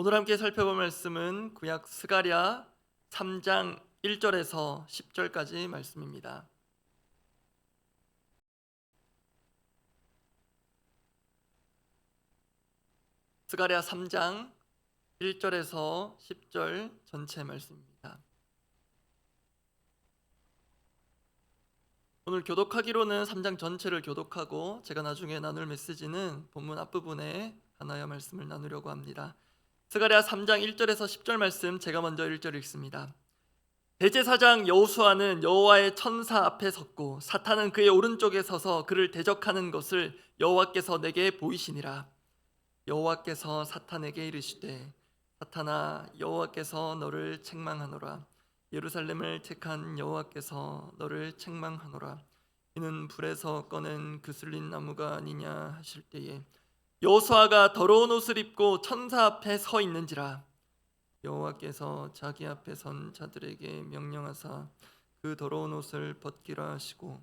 오늘 함께 살펴볼 말씀은 구약 스가랴 3장 1절에서 10절까지 말씀입니다. 스가랴 3장 1절에서 10절 전체 말씀입니다. 오늘 교독하기로는 3장 전체를 교독하고 제가 나중에 나눌 메시지는 본문 앞부분에 하나의 말씀을 나누려고 합니다. 스가랴 3장 1절에서 10절 말씀, 제가 먼저 1절 읽습니다. 대제사장 여호수아는 여호와의 천사 앞에 섰고 사탄은 그의 오른쪽에 서서 그를 대적하는 것을 여호와께서 내게 보이시니라. 여호와께서 사탄에게 이르시되, 사탄아, 여호와께서 너를 책망하노라. 예루살렘을 택한 여호와께서 너를 책망하노라. 이는 불에서 꺼낸 그슬린 나무가 아니냐 하실 때에 여호수아가 더러운 옷을 입고 천사 앞에 서 있는지라. 여호와께서 자기 앞에 선 자들에게 명령하사 그 더러운 옷을 벗기라 하시고,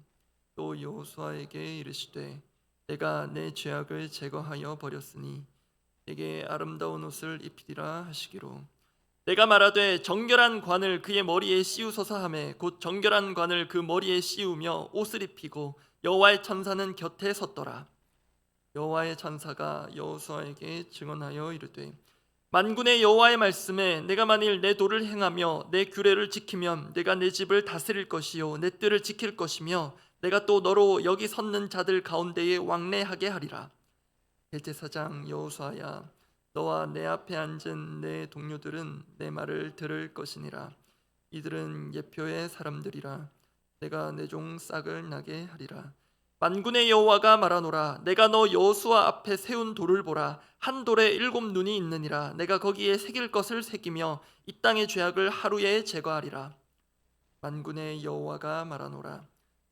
또 여호수아에게 이르시되, 내가 내 죄악을 제거하여 버렸으니 내게 아름다운 옷을 입히리라 하시기로, 내가 말하되 정결한 관을 그의 머리에 씌우소서 하매 곧 정결한 관을 그 머리에 씌우며 옷을 입히고 여호와의 천사는 곁에 섰더라. 여호와의 천사가 여호수아에게 증언하여 이르되, 만군의 여호와의 말씀에 내가 만일 내 도를 행하며 내 규례를 지키면 내가 내 집을 다스릴 것이요 내 뜰을 지킬 것이며 내가 또 너로 여기 섰는 자들 가운데에 왕래하게 하리라. 대제사장 여호수아야, 너와 내 앞에 앉은 내 동료들은 내 말을 들을 것이니라. 이들은 예표의 사람들이라. 내가 내 종 싹을 나게 하리라. 만군의 여호와가 말하노라. 내가 너 여호수아 앞에 세운 돌을 보라. 한 돌에 7 눈이 있느니라. 내가 거기에 새길 것을 새기며 이 땅의 죄악을 하루에 제거하리라. 만군의 여호와가 말하노라.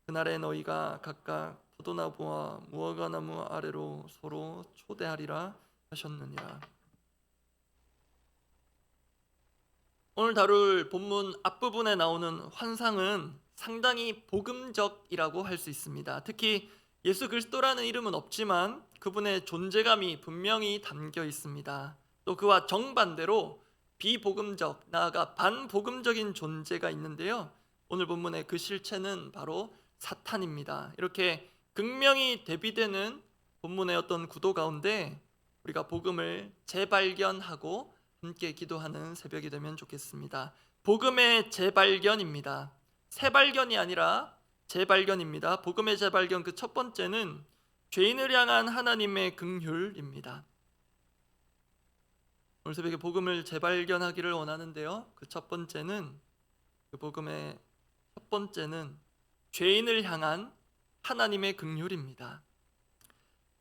그날에 너희가 각각 포도나무와 무화과나무 아래로 서로 초대하리라 하셨느니라. 오늘 다룰 본문 앞부분에 나오는 환상은 상당히 복음적이라고 할 수 있습니다. 특히 예수 그리스도라는 이름은 없지만 그분의 존재감이 분명히 담겨 있습니다. 또 그와 정반대로 비복음적, 나아가 반복음적인 존재가 있는데요. 오늘 본문의 그 실체는 바로 사탄입니다. 이렇게 극명히 대비되는 본문의 어떤 구도 가운데 우리가 복음을 재발견하고 함께 기도하는 새벽이 되면 좋겠습니다. 복음의 재발견입니다. 새 발견이 아니라 재발견입니다. 복음의 재발견, 그 첫 번째는 죄인을 향한 하나님의 긍휼입니다. 오늘 새벽에 복음을 재발견하기를 원하는데요. 그 첫 번째는, 그 복음의 첫 번째는 죄인을 향한 하나님의 긍휼입니다.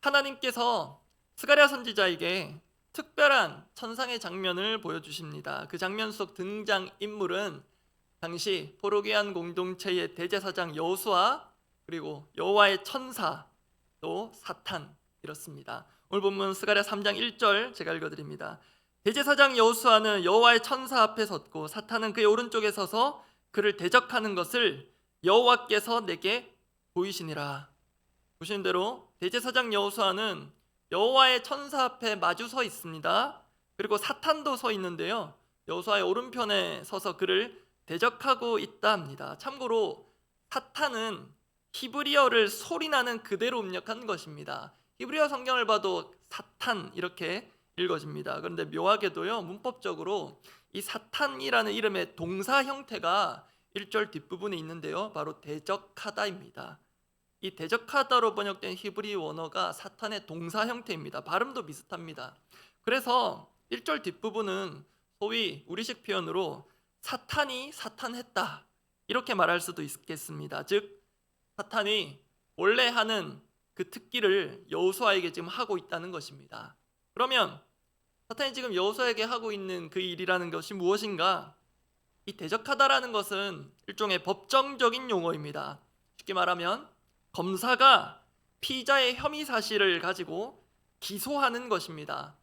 하나님께서 스가랴 선지자에게 특별한 천상의 장면을 보여주십니다. 그 장면 속 등장인물은 당시 포로기한 공동체의 대제사장 여호수아, 그리고 여호와의 천사, 또 사탄, 이렇습니다. 오늘 본문 스가랴 3장 1절 제가 읽어드립니다. 대제사장 여호수아는 여호와의 천사 앞에 섰고 사탄은 그의 오른쪽에 서서 그를 대적하는 것을 여호와께서 내게 보이시니라. 보시는 대로 대제사장 여호수아는 여호와의 천사 앞에 마주 서 있습니다. 그리고 사탄도 서 있는데요, 여호수아의 오른편에 서서 그를 대적하고 있다 합니다. 참고로 사탄은 히브리어를 소리나는 그대로 음력한 것입니다. 히브리어 성경을 봐도 사탄 이렇게 읽어집니다. 그런데 묘하게도요, 문법적으로 이 사탄이라는 이름의 동사 형태가 1절 뒷부분에 있는데요, 바로 대적하다입니다. 이 대적하다로 번역된 히브리 원어가 사탄의 동사 형태입니다. 발음도 비슷합니다. 그래서 1절 뒷부분은 소위 우리식 표현으로 사탄이 사탄했다 이렇게 말할 수도 있겠습니다. 즉 사탄이 원래 하는 그 특기를 여호수아에게 지금 하고 있다는 것입니다. 그러면 사탄이 지금 여호수아에게 하고 있는 그 일이라는 것이 무엇인가? 이 대적하다라는 것은 일종의 법정적인 용어입니다. 쉽게 말하면 검사가 피의자의 혐의 사실을 가지고 기소하는 것입니다.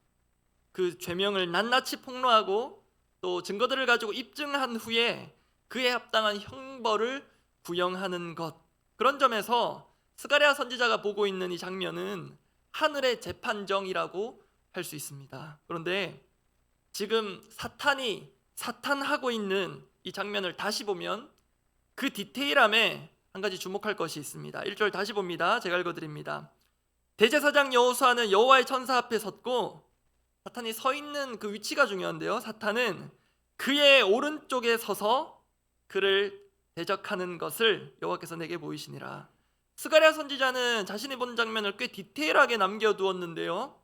그 죄명을 낱낱이 폭로하고 또 증거들을 가지고 입증한 후에 그에 합당한 형벌을 구형하는 것. 그런 점에서 스가랴 선지자가 보고 있는 이 장면은 하늘의 재판정이라고 할 수 있습니다. 그런데 지금 사탄이 사탄하고 있는 이 장면을 다시 보면 그 디테일함에 한 가지 주목할 것이 있습니다. 1절 다시 봅니다. 제가 읽어드립니다. 대제사장 여호수아는 여호와의 천사 앞에 섰고, 사탄이 서 있는 그 위치가 중요한데요, 사탄은 그의 오른쪽에 서서 그를 대적하는 것을 여호와께서 내게 보이시니라. 스가랴 선지자는 자신이 본 장면을 꽤 디테일하게 남겨두었는데요,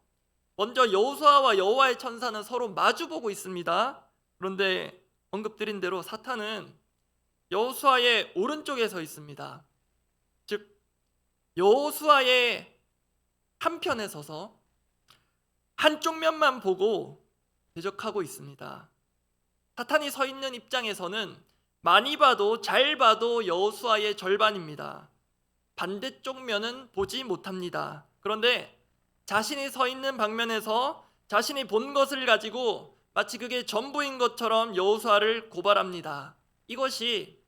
먼저 여호수아와 여호와의 천사는 서로 마주보고 있습니다. 그런데 언급드린 대로 사탄은 여호수아의 오른쪽에 서 있습니다. 즉 여호수아의 한편에 서서 한쪽 면만 보고 대적하고 있습니다. 사탄이 서 있는 입장에서는 많이 봐도 잘 봐도 여호수아의 절반입니다. 반대쪽 면은 보지 못합니다. 그런데 자신이 서 있는 방면에서 자신이 본 것을 가지고 마치 그게 전부인 것처럼 여호수아를 고발합니다. 이것이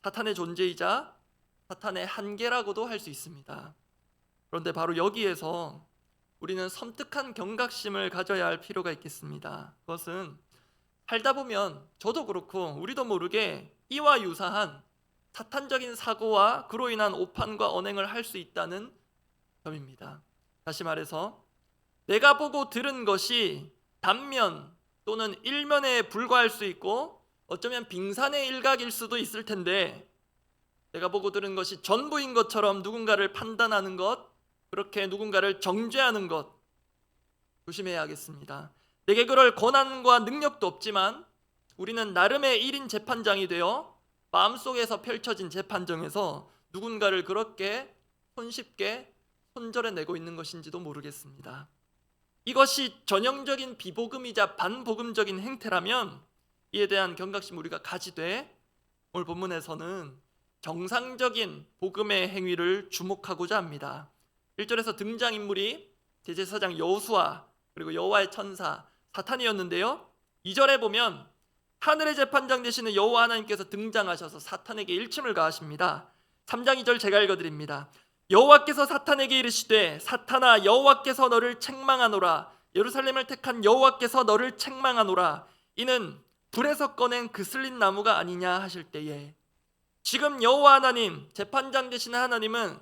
사탄의 존재이자 사탄의 한계라고도 할 수 있습니다. 그런데 바로 여기에서 우리는 섬뜩한 경각심을 가져야 할 필요가 있겠습니다. 그것은 살다 보면 저도 그렇고 우리도 모르게 이와 유사한 사탄적인 사고와 그로 인한 오판과 언행을 할 수 있다는 점입니다. 다시 말해서 내가 보고 들은 것이 단면 또는 일면에 불과할 수 있고 어쩌면 빙산의 일각일 수도 있을 텐데, 내가 보고 들은 것이 전부인 것처럼 누군가를 판단하는 것, 그렇게 누군가를 정죄하는 것 조심해야 하겠습니다. 내게 그럴 권한과 능력도 없지만 우리는 나름의 1인 재판장이 되어 마음속에서 펼쳐진 재판정에서 누군가를 그렇게 손쉽게 손절해내고 있는 것인지도 모르겠습니다. 이것이 전형적인 비복음이자 반복음적인 행태라면 이에 대한 경각심 우리가 가지되, 오늘 본문에서는 정상적인 복음의 행위를 주목하고자 합니다. 1절에서 등장인물이 대제사장 여호수아 그리고 여호와의 천사 사탄이었는데요, 2절에 보면 하늘의 재판장 되시는 여호와 하나님께서 등장하셔서 사탄에게 일침을 가하십니다. 3장 2절 제가 읽어드립니다. 여호와께서 사탄에게 이르시되 사탄아, 여호와께서 너를 책망하노라. 예루살렘을 택한 여호와께서 너를 책망하노라. 이는 불에서 꺼낸 그슬린 나무가 아니냐 하실 때에, 지금 여호와 하나님, 재판장 되시는 하나님은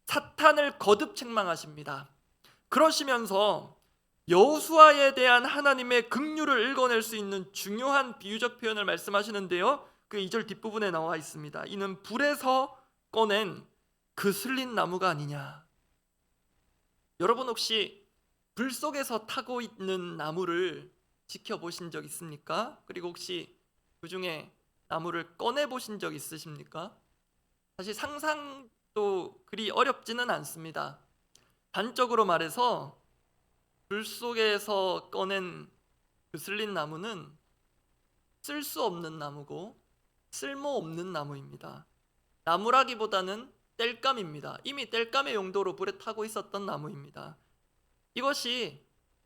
사탄을 거듭 책망하십니다. 그러시면서 여호수아에 대한 하나님의 긍휼을 읽어낼 수 있는 중요한 비유적 표현을 말씀하시는데요, 그 2절 뒷부분에 나와 있습니다. 이는 불에서 꺼낸 그슬린 나무가 아니냐. 여러분 혹시 불 속에서 타고 있는 나무를 지켜보신 적 있습니까? 그리고 혹시 그 중에 나무를 꺼내보신 적 있으십니까? 사실 상상도 그리 어렵지는 않습니다. 단적으로 말해서 불 속에서 꺼낸 그슬린 나무는 쓸 수 없는 나무고 쓸모없는 나무입니다. 나무라기보다는 땔감입니다. 이미 땔감의 용도로 불에 타고 있었던 나무입니다. 이것이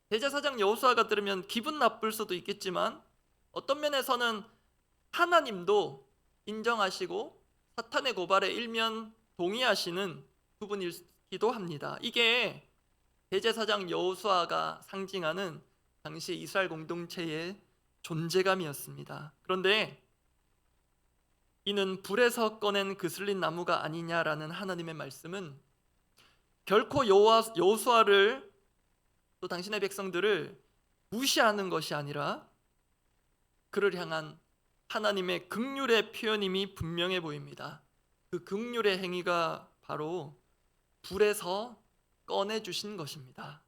대제사장 여호수아가 들으면 기분 나쁠 수도 있겠지만 어떤 면에서는 하나님도 인정하시고 사탄의 고발에 일면 동의하시는 부분이기도 합니다. 이게 대제사장 여호수아가 상징하는 당시 이스라엘 공동체의 존재감이었습니다. 그런데 이는 불에서 꺼낸 그슬린 나무가 아니냐라는 하나님의 말씀은 결코 여호수아를 또 당신의 백성들을 무시하는 것이 아니라 그를 향한 하나님의 긍휼의 표현임이 분명해 보입니다. 그 긍휼의 행위가 바로 불에서 꺼내주신 것입니다.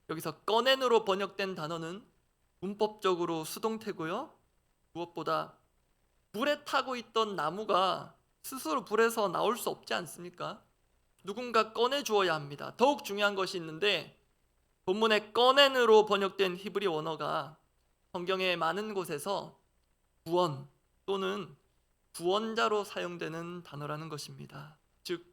여기서 꺼낸으로 번역된 단어는 문법적으로 수동태고요, 무엇보다 불에 타고 있던 나무가 스스로 불에서 나올 수 없지 않습니까? 누군가 꺼내주어야 합니다. 더욱 중요한 것이 있는데, 본문에 꺼낸으로 번역된 히브리 원어가 성경의 많은 곳에서 구원 또는 구원자로 사용되는 단어라는 것입니다. 즉,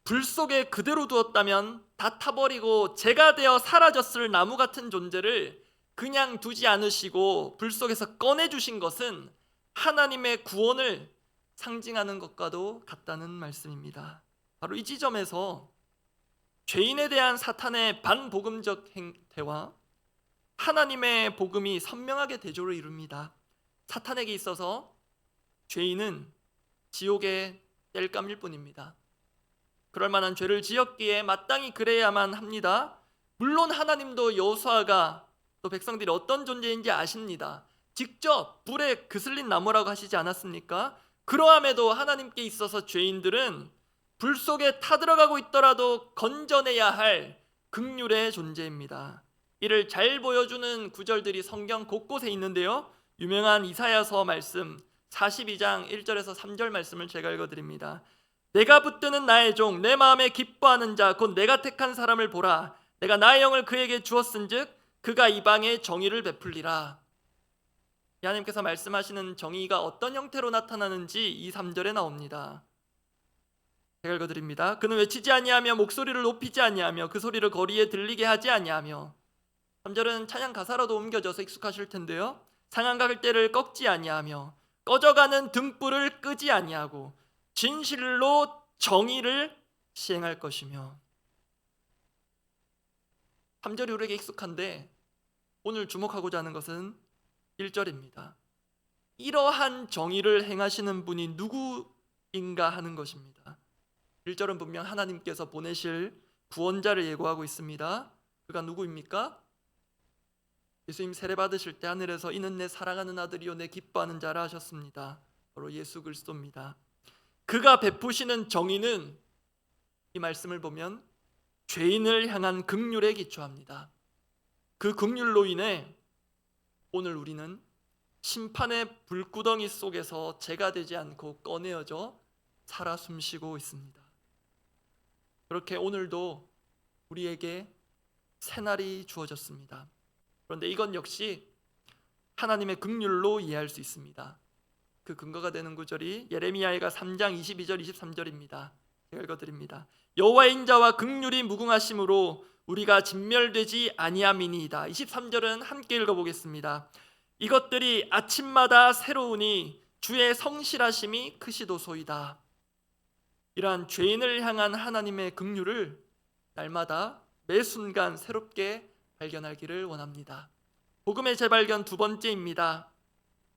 불 속에 그대로 두었다면 다 타버리고 재가 되어 사라졌을 나무 같은 존재를 그냥 두지 않으시고 불 속에서 꺼내주신 것은 하나님의 구원을 상징하는 것과도 같다는 말씀입니다. 바로 이 지점에서 죄인에 대한 사탄의 반복음적 행태와 하나님의 복음이 선명하게 대조를 이룹니다. 사탄에게 있어서 죄인은 지옥의 땔감일 뿐입니다. 그럴 만한 죄를 지었기에 마땅히 그래야만 합니다. 물론 하나님도 여호수아가 또 백성들이 어떤 존재인지 아십니다. 직접 불에 그슬린 나무라고 하시지 않았습니까? 그러함에도 하나님께 있어서 죄인들은 불 속에 타들어가고 있더라도 건져내야 할 긍휼의 존재입니다. 이를 잘 보여주는 구절들이 성경 곳곳에 있는데요, 유명한 이사야서 말씀 42장 1절에서 3절 말씀을 제가 읽어드립니다. 내가 붙드는 나의 종, 내 마음에 기뻐하는 자, 곧 내가 택한 사람을 보라. 내가 나의 영을 그에게 주었은즉 그가 이방에 정의를 베풀리라. 하나님께서 말씀하시는 정의가 어떤 형태로 나타나는지 이 3절에 나옵니다. 제가 읽어드립니다. 그는 외치지 아니하며 목소리를 높이지 아니하며 그 소리를 거리에 들리게 하지 아니하며. 3절은 찬양 가사로도 옮겨져서 익숙하실 텐데요, 상한갈 때를 꺾지 아니하며 꺼져가는 등불을 끄지 아니하고 진실로 정의를 시행할 것이며. 3절이 우리에게 익숙한데 오늘 주목하고자 하는 것은 1절입니다. 이러한 정의를 행하시는 분이 누구인가 하는 것입니다. 1절은 분명 하나님께서 보내실 구원자를 예고하고 있습니다. 그가 누구입니까? 예수님 세례 받으실 때 하늘에서 이는 내 사랑하는 아들이요 내 기뻐하는 자라 하셨습니다. 바로 예수 그리스도입니다. 그가 베푸시는 정의는 이 말씀을 보면 죄인을 향한 긍휼에 기초합니다. 그 긍휼로 인해 오늘 우리는 심판의 불구덩이 속에서 죄가 되지 않고 꺼내어져 살아 숨쉬고 있습니다. 그렇게 오늘도 우리에게 새날이 주어졌습니다. 그런데 이건 역시 하나님의 긍휼로 이해할 수 있습니다. 그 근거가 되는 구절이 예레미야가 3장 22절 23절입니다. 제가 읽어드립니다. 여호와의 인자와 긍휼이 무궁하심으로 우리가 진멸되지 아니함이니이다. 23절은 함께 읽어보겠습니다. 이것들이 아침마다 새로우니 주의 성실하심이 크시도소이다. 이러한 죄인을 향한 하나님의 긍휼을 날마다 매 순간 새롭게 발견하기를 원합니다. 복음의 재발견 두 번째입니다.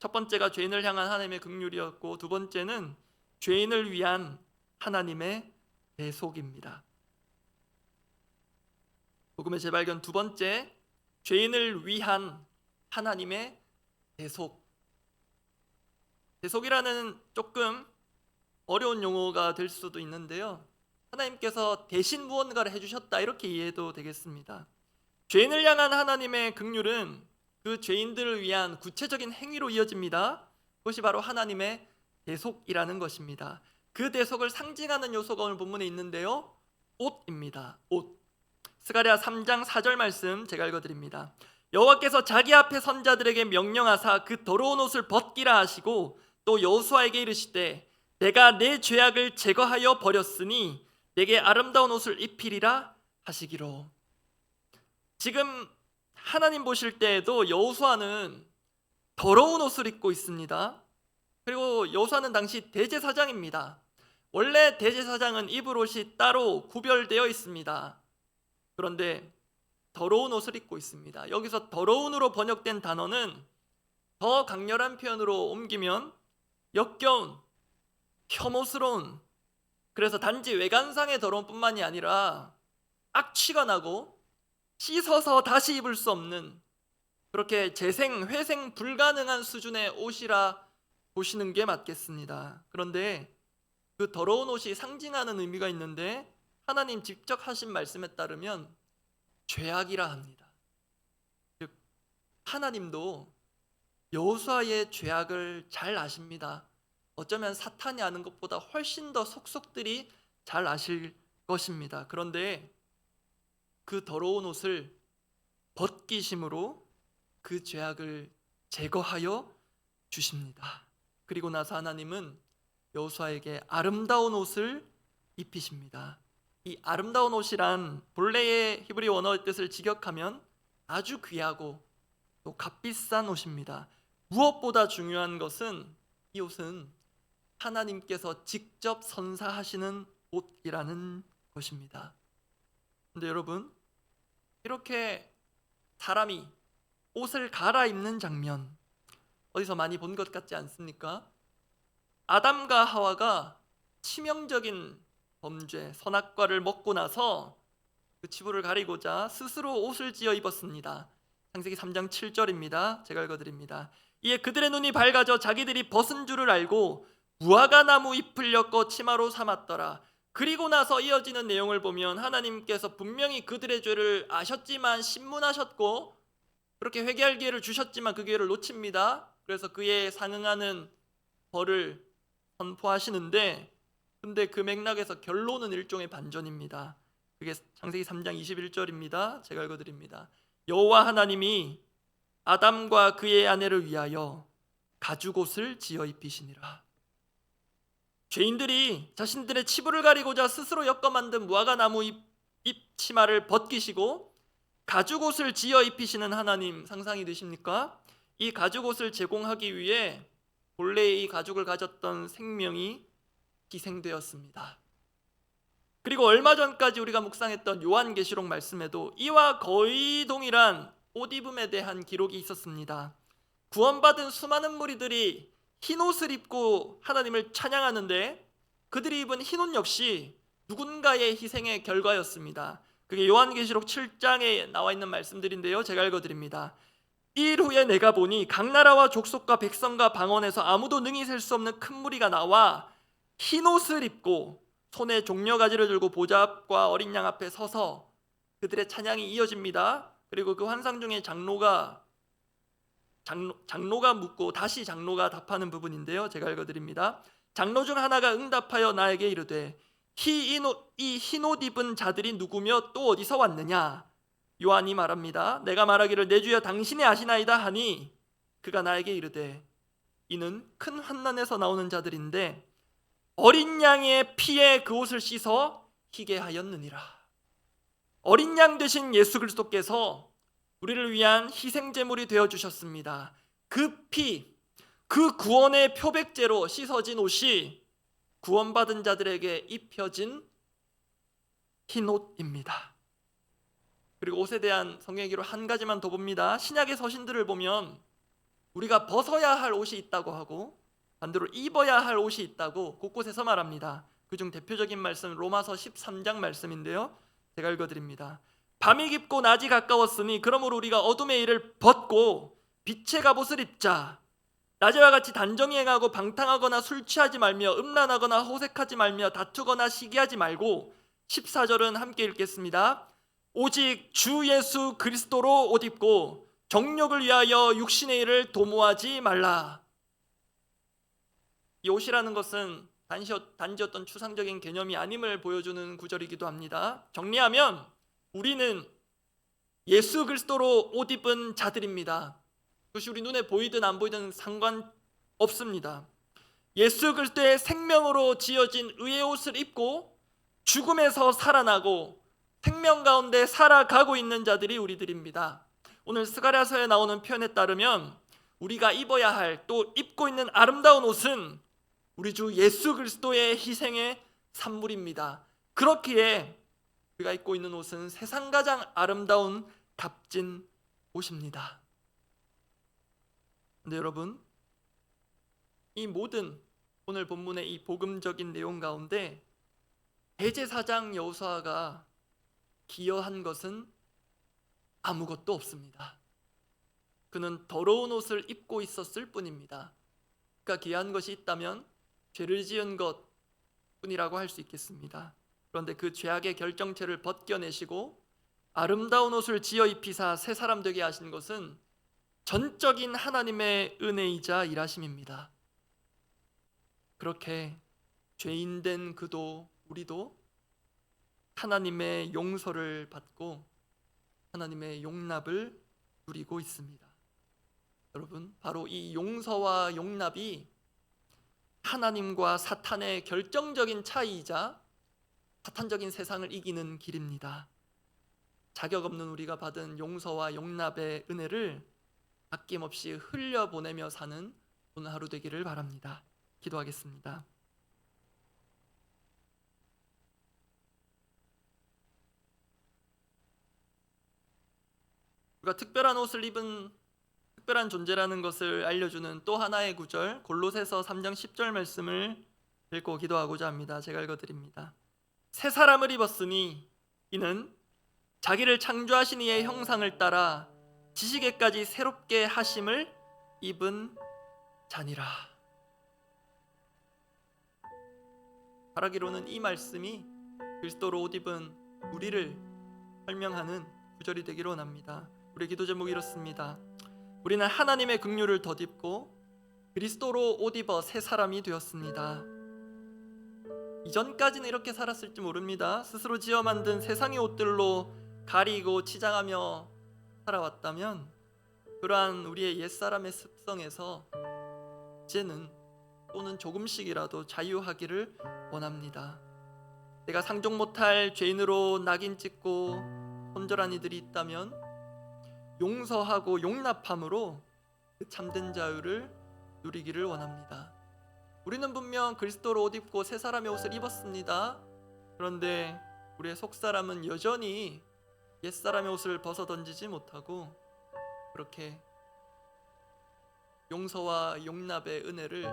첫 번째가 죄인을 향한 하나님의 긍휼이었고, 두 번째는 죄인을 위한 하나님의 대속입니다. 복음의 재발견 두 번째, 죄인을 위한 하나님의 대속. 대속이라는 조금 어려운 용어가 될 수도 있는데요, 하나님께서 대신 무언가를 해주셨다 이렇게 이해해도 되겠습니다. 죄인을 향한 하나님의 긍휼은 그 죄인들을 위한 구체적인 행위로 이어집니다. 그것이 바로 하나님의 대속이라는 것입니다. 그 대속을 상징하는 요소가 오늘 본문에 있는데요, 옷입니다. 옷. 스가랴 3장 4절 말씀 제가 읽어드립니다. 여호와께서 자기 앞에 선자들에게 명령하사 그 더러운 옷을 벗기라 하시고 또 여호수아에게 이르시되 내가 내 죄악을 제거하여 버렸으니 내게 아름다운 옷을 입히리라 하시기로. 지금 하나님 보실 때에도 여호수아는 더러운 옷을 입고 있습니다. 그리고 여호수아는 당시 대제사장입니다. 원래 대제사장은 입을 옷이 따로 구별되어 있습니다. 그런데 더러운 옷을 입고 있습니다. 여기서 더러운으로 번역된 단어는 더 강렬한 표현으로 옮기면 역겨운, 혐오스러운, 그래서 단지 외관상의 더러움 뿐만이 아니라 악취가 나고 씻어서 다시 입을 수 없는, 그렇게 재생, 회생 불가능한 수준의 옷이라 보시는 게 맞겠습니다. 그런데 그 더러운 옷이 상징하는 의미가 있는데 하나님 직접 하신 말씀에 따르면 죄악이라 합니다. 즉 하나님도 여호수아의 죄악을 잘 아십니다. 어쩌면 사탄이 아는 것보다 훨씬 더 속속들이 잘 아실 것입니다. 그런데 그 더러운 옷을 벗기심으로 그 죄악을 제거하여 주십니다. 그리고 나서 하나님은 여호수아에게 아름다운 옷을 입히십니다. 이 아름다운 옷이란 본래의 히브리 원어의 뜻을 직역하면 아주 귀하고 또 값비싼 옷입니다. 무엇보다 중요한 것은 이 옷은 하나님께서 직접 선사하시는 옷이라는 것입니다. 근데 여러분, 이렇게 사람이 옷을 갈아입는 장면, 어디서 많이 본 것 같지 않습니까? 아담과 하와가 치명적인 범죄, 선악과를 먹고 나서 그 치부를 가리고자 스스로 옷을 지어 입었습니다. 창세기 3장 7절입니다. 제가 읽어드립니다. 이에 그들의 눈이 밝아져 자기들이 벗은 줄을 알고 무화과 나무 잎을 엮어 치마로 삼았더라. 그리고 나서 이어지는 내용을 보면 하나님께서 분명히 그들의 죄를 아셨지만 신문하셨고 그렇게 회개할 기회를 주셨지만 그 기회를 놓칩니다. 그래서 그에 상응하는 벌을 선포하시는데, 근데 그 맥락에서 결론은 일종의 반전입니다. 그게 창세기 3장 21절입니다. 제가 읽어드립니다. 여호와 하나님이 아담과 그의 아내를 위하여 가죽옷을 지어 입히시니라. 죄인들이 자신들의 치부를 가리고자 스스로 엮어 만든 무화과 나무 잎 치마를 벗기시고 가죽옷을 지어 입히시는 하나님, 상상이 되십니까? 이 가죽옷을 제공하기 위해 본래의 이 가죽을 가졌던 생명이 희생되었습니다. 그리고 얼마 전까지 우리가 묵상했던 요한계시록 말씀에도 이와 거의 동일한 옷 입음에 대한 기록이 있었습니다. 구원받은 수많은 무리들이 흰옷을 입고 하나님을 찬양하는데 그들이 입은 흰옷 역시 누군가의 희생의 결과였습니다. 그게 요한계시록 7장에 나와 있는 말씀들인데요. 제가 읽어드립니다. 일 후에 내가 보니 각 나라와 족속과 백성과 방언에서 아무도 능히 셀 수 없는 큰 무리가 나와 흰옷을 입고 손에 종려가지를 들고 보좌 앞과 어린 양 앞에 서서 그들의 찬양이 이어집니다. 그리고 그 환상 중에 장로가 묻고 다시 장로가 답하는 부분인데요. 제가 읽어드립니다. 장로 중 하나가 응답하여 나에게 이르되 이 흰옷 입은 자들이 누구며 또 어디서 왔느냐? 요한이 말합니다. 내가 말하기를 내 주여 당신이 아시나이다 하니 그가 나에게 이르되 이는 큰 환난에서 나오는 자들인데 어린 양의 피에 그 옷을 씻어 희게 하였느니라. 어린 양 되신 예수 그리스도께서 우리를 위한 희생제물이 되어주셨습니다. 그 피, 그 구원의 표백제로 씻어진 옷이 구원받은 자들에게 입혀진 흰옷입니다. 그리고 옷에 대한 성경의 기록 한 가지만 더 봅니다. 신약의 서신들을 보면 우리가 벗어야 할 옷이 있다고 하고 반대로 입어야 할 옷이 있다고 곳곳에서 말합니다. 그중 대표적인 말씀은 로마서 13장 말씀인데요. 제가 읽어드립니다. 밤이 깊고 낮이 가까웠으니 그러므로 우리가 어둠의 일을 벗고 빛의 갑옷을 입자. 낮에와 같이 단정히 행하고 방탕하거나 술 취하지 말며 음란하거나 호색하지 말며 다투거나 시기하지 말고 14절은 함께 읽겠습니다. 오직 주 예수 그리스도로 옷 입고 정욕을 위하여 육신의 일을 도모하지 말라. 이 옷이라는 것은 단지 어떤 추상적인 개념이 아님을 보여주는 구절이기도 합니다. 정리하면 우리는 예수 그리스도로 옷 입은 자들입니다. 그것이 우리 눈에 보이든 안 보이든 상관없습니다. 예수 그리스도의 생명으로 지어진 의의 옷을 입고 죽음에서 살아나고 생명 가운데 살아가고 있는 자들이 우리들입니다. 오늘 스가랴서에 나오는 표현에 따르면 우리가 입어야 할, 또 입고 있는 아름다운 옷은 우리 주 예수 그리스도의 희생의 산물입니다. 그렇기에 우리가 입고 있는 옷은 세상 가장 아름다운 값진 옷입니다. 근데 여러분, 이 모든 오늘 본문의 이 복음적인 내용 가운데 대제사장 여호수아가 기여한 것은 아무것도 없습니다. 그는 더러운 옷을 입고 있었을 뿐입니다. 그가 기여한 것이 있다면 죄를 지은 것 뿐이라고 할 수 있겠습니다. 그런데 그 죄악의 결정체를 벗겨내시고 아름다운 옷을 지어 입히사 새 사람 되게 하신 것은 전적인 하나님의 은혜이자 일하심입니다. 그렇게 죄인된 그도 우리도 하나님의 용서를 받고 하나님의 용납을 누리고 있습니다. 여러분, 바로 이 용서와 용납이 하나님과 사탄의 결정적인 차이이자 사탄적인 세상을 이기는 길입니다. 자격 없는 우리가 받은 용서와 용납의 은혜를 아낌없이 흘려보내며 사는 오늘 하루 되기를 바랍니다. 기도하겠습니다. 우리가 특별한 옷을 입은 특별한 존재라는 것을 알려주는 또 하나의 구절, 골로새서 3장 10절 말씀을 읽고 기도하고자 합니다. 제가 읽어드립니다. 새 사람을 입었으니 이는 자기를 창조하신 이의 형상을 따라 지식에까지 새롭게 하심을 입은 자니라. 바라기로는 이 말씀이 그리스도로 옷 입은 우리를 설명하는 구절이 되기를 원합니다. 우리 기도 제목이 이렇습니다. 우리는 하나님의 긍휼을 덧입고 그리스도로 옷 입어 새 사람이 되었습니다. 이전까지는 이렇게 살았을지 모릅니다. 스스로 지어 만든 세상의 옷들로 가리고 치장하며 살아왔다면 그러한 우리의 옛사람의 습성에서 이제는 또는 조금씩이라도 자유하기를 원합니다. 내가 상종 못할 죄인으로 낙인 찍고 손절한 이들이 있다면 용서하고 용납함으로 그 참된 자유를 누리기를 원합니다. 우리는 분명 그리스도로 옷 입고 새 사람의 옷을 입었습니다. 그런데 우리의 속사람은 여전히 옛사람의 옷을 벗어던지지 못하고 그렇게 용서와 용납의 은혜를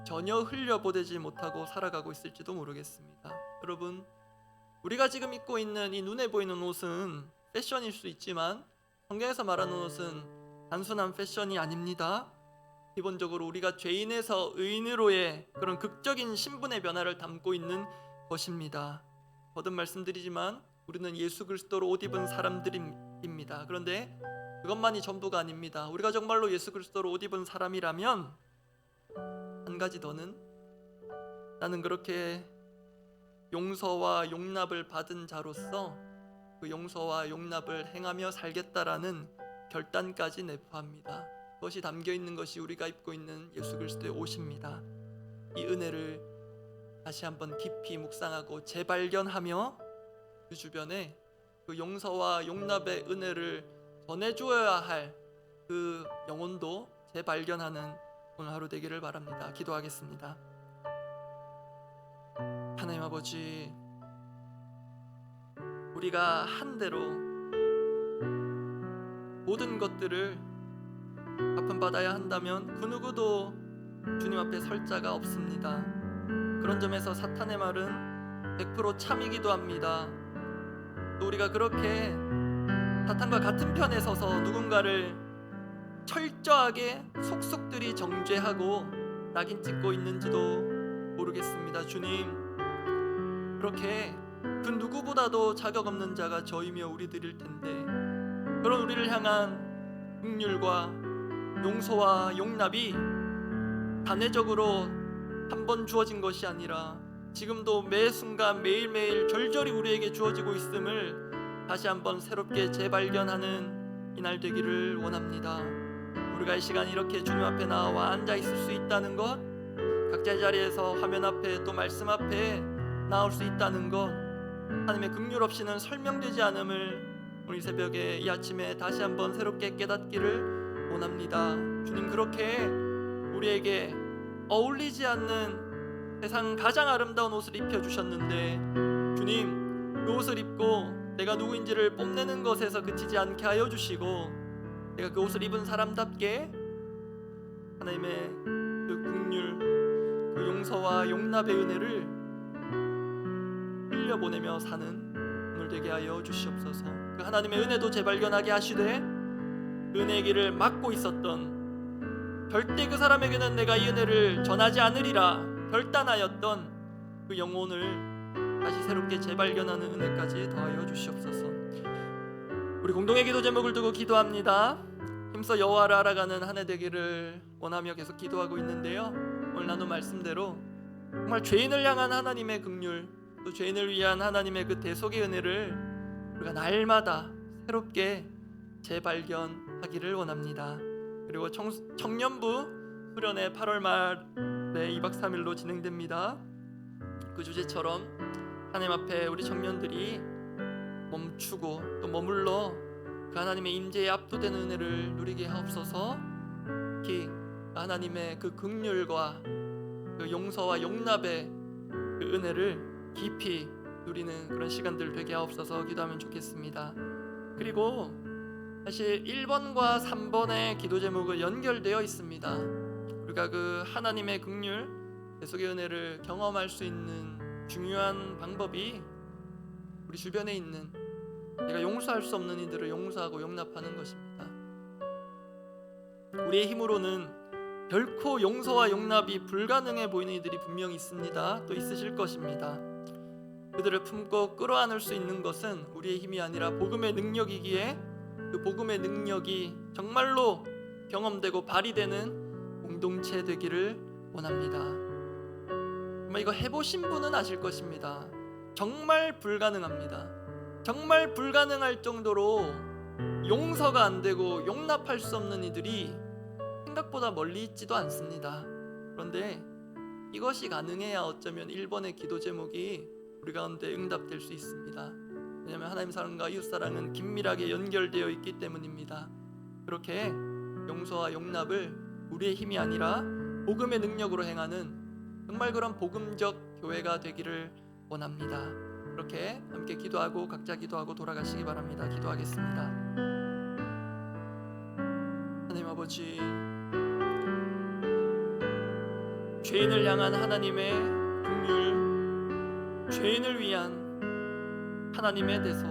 전혀 흘려보내지 못하고 살아가고 있을지도 모르겠습니다. 여러분, 우리가 지금 입고 있는 이 눈에 보이는 옷은 패션일 수 있지만 성경에서 말하는 옷은 단순한 패션이 아닙니다. 기본적으로 우리가 죄인에서 의인으로의 그런 극적인 신분의 변화를 담고 있는 것입니다. 거듭 말씀드리지만 우리는 예수 그리스도로 옷 입은 사람들입니다. 그런데 그것만이 전부가 아닙니다. 우리가 정말로 예수 그리스도로 옷 입은 사람이라면 한 가지 더는 나는 그렇게 용서와 용납을 받은 자로서 그 용서와 용납을 행하며 살겠다라는 결단까지 내포합니다. 그것이 담겨 있는 것이 우리가 입고 있는 예수 그리스도의 옷입니다. 이 은혜를 다시 한번 깊이 묵상하고 재발견하며 그 주변에 그 용서와 용납의 은혜를 전해주어야 할 그 영혼도 재발견하는 오늘 하루 되기를 바랍니다. 기도하겠습니다. 하나님 아버지, 우리가 한대로 모든 것들을 갚음받아야 한다면 그 누구도 주님 앞에 설 자가 없습니다. 그런 점에서 사탄의 말은 100% 참이기도 합니다. 또 우리가 그렇게 사탄과 같은 편에 서서 누군가를 철저하게 속속들이 정죄하고 낙인 찍고 있는지도 모르겠습니다. 주님, 그렇게 그 누구보다도 자격 없는 자가 저희며 우리들일 텐데 그런 우리를 향한 긍휼과 용서와 용납이 단회적으로 한 번 주어진 것이 아니라 지금도 매 순간 매일매일 절절히 우리에게 주어지고 있음을 다시 한번 새롭게 재발견하는 이날 되기를 원합니다. 우리가 이 시간 이렇게 주님 앞에 나와 앉아 있을 수 있다는 것, 각자의 자리에서 화면 앞에 또 말씀 앞에 나올 수 있다는 것, 하나님의 긍휼 없이는 설명되지 않음을 오늘 새벽에 이 아침에 다시 한번 새롭게 깨닫기를 원합니다. 주님, 그렇게 우리에게 어울리지 않는 세상 가장 아름다운 옷을 입혀주셨는데 주님, 그 옷을 입고 내가 누구인지를 뽐내는 것에서 그치지 않게 하여 주시고 내가 그 옷을 입은 사람답게 하나님의 그 긍휼, 그 용서와 용납의 은혜를 흘려보내며 사는 오늘 되게 하여 주시옵소서. 그 하나님의 은혜도 재발견하게 하시되 그 은혜의 길을 막고 있었던, 절대 그 사람에게는 내가 이 은혜를 전하지 않으리라 결단하였던 그 영혼을 다시 새롭게 재발견하는 은혜까지 더하여 주시옵소서. 우리 공동의 기도 제목을 두고 기도합니다. 힘써 여호와를 알아가는 한 해 되기를 원하며 계속 기도하고 있는데요, 오늘 나눈 말씀대로 정말 죄인을 향한 하나님의 긍휼, 또 죄인을 위한 하나님의 그 대속의 은혜를 우리가 날마다 새롭게 재발견하기를 원합니다. 그리고 청년부 수련회 8월 말에 2박 3일로 진행됩니다. 그 주제처럼 하나님 앞에 우리 청년들이 멈추고 또 머물러 그 하나님의 임재에 압도되는 은혜를 누리게 하옵소서. 특히 하나님의 그 긍휼과 그 용서와 용납의 그 은혜를 깊이 누리는 그런 시간들 되게 하옵소서 기도하면 좋겠습니다. 그리고 사실 1번과 3번의 기도 제목은 연결되어 있습니다. 우리가 그 하나님의 긍휼, 대속의 은혜를 경험할 수 있는 중요한 방법이 우리 주변에 있는 내가 용서할 수 없는 이들을 용서하고 용납하는 것입니다. 우리의 힘으로는 결코 용서와 용납이 불가능해 보이는 이들이 분명히 있습니다. 또 있으실 것입니다. 그들을 품고 끌어안을 수 있는 것은 우리의 힘이 아니라 복음의 능력이기에 그 복음의 능력이 정말로 경험되고 발휘되는 공동체 되기를 원합니다. 아마 이거 해보신 분은 아실 것입니다. 정말 불가능합니다. 정말 불가능할 정도로 용서가 안 되고 용납할 수 없는 이들이 생각보다 멀리 있지도 않습니다. 그런데 이것이 가능해야 어쩌면 1번의 기도 제목이 우리 가운데 응답될 수 있습니다. 왜냐하면 하나님 사랑과 이웃 사랑은 긴밀하게 연결되어 있기 때문입니다. 그렇게 용서와 용납을 우리의 힘이 아니라 복음의 능력으로 행하는 정말 그런 복음적 교회가 되기를 원합니다. 그렇게 함께 기도하고 각자 기도하고 돌아가시기 바랍니다. 기도하겠습니다. 하나님 아버지, 죄인을 향한 하나님의 긍휼, 죄인을 위한 하나님의 대속,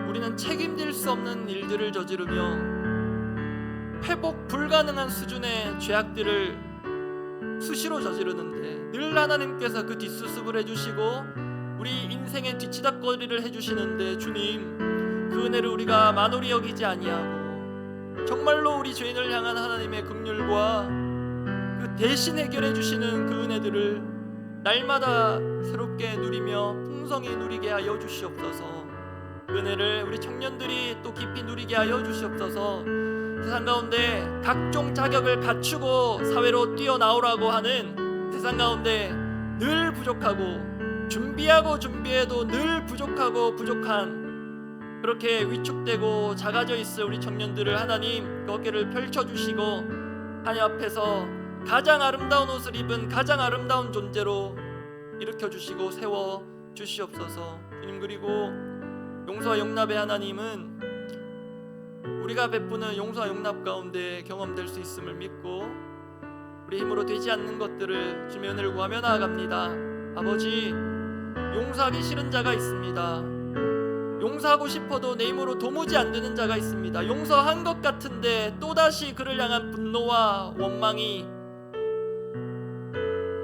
우리는 책임질 수 없는 일들을 저지르며 회복 불가능한 수준의 죄악들을 수시로 저지르는데 늘 하나님께서 그 뒷수습을 해주시고 우리 인생의 뒤치다꺼리를 해주시는데 주님, 그 은혜를 우리가 만홀히 여기지 아니하고 정말로 우리 죄인을 향한 하나님의 긍휼과 그 대신 해결해 주시는 그 은혜들을 날마다 새롭게 누리며 풍성히 누리게 하여 주시옵소서. 그 은혜를 우리 청년들이 또 깊이 누리게 하여 주시옵소서. 세상 가운데 각종 자격을 갖추고 사회로 뛰어나오라고 하는 세상 가운데 늘 부족하고 준비해도 늘 부족한 그렇게 위축되고 작아져 있을 우리 청년들을 하나님 그 어깨를 펼쳐주시고 하나님 앞에서 가장 아름다운 옷을 입은 가장 아름다운 존재로 일으켜주시고 세워주시옵소서. 주님, 그리고 용서와 용납의 하나님은 우리가 베푸는 용서와 용납 가운데 경험될 수 있음을 믿고 우리 힘으로 되지 않는 것들을 주님의 은혜를 구하며 나아갑니다. 아버지, 용서하기 싫은 자가 있습니다. 용서하고 싶어도 내 힘으로 도무지 안 되는 자가 있습니다. 용서한 것 같은데 또다시 그를 향한 분노와 원망이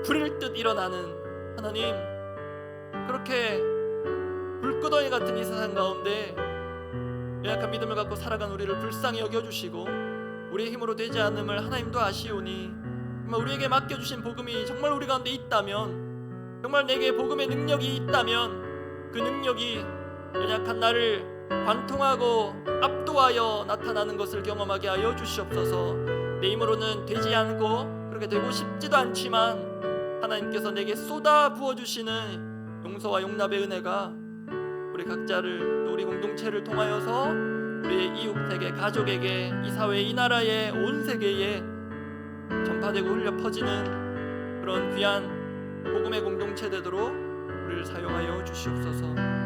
불일 듯 일어나는 하나님, 그렇게 불구덩이 같은 이 세상 가운데 연약한 믿음을 갖고 살아간 우리를 불쌍히 여겨주시고 우리의 힘으로 되지 않음을 하나님도 아시오니 정말 우리에게 맡겨주신 복음이 정말 우리 가운데 있다면, 정말 내게 복음의 능력이 있다면 그 능력이 연약한 나를 관통하고 압도하여 나타나는 것을 경험하게 하여 주시옵소서. 내 힘으로는 되지 않고 그렇게 되고 싶지도 않지만 하나님께서 내게 쏟아 부어주시는 용서와 용납의 은혜가 우리 각자를 또 우리 공동체를 통하여서 우리의 이웃에게, 가족에게, 이 사회, 이 나라의 온 세계에 전파되고 흘려 퍼지는 그런 귀한 복음의 공동체 되도록 우리를 사용하여 주시옵소서.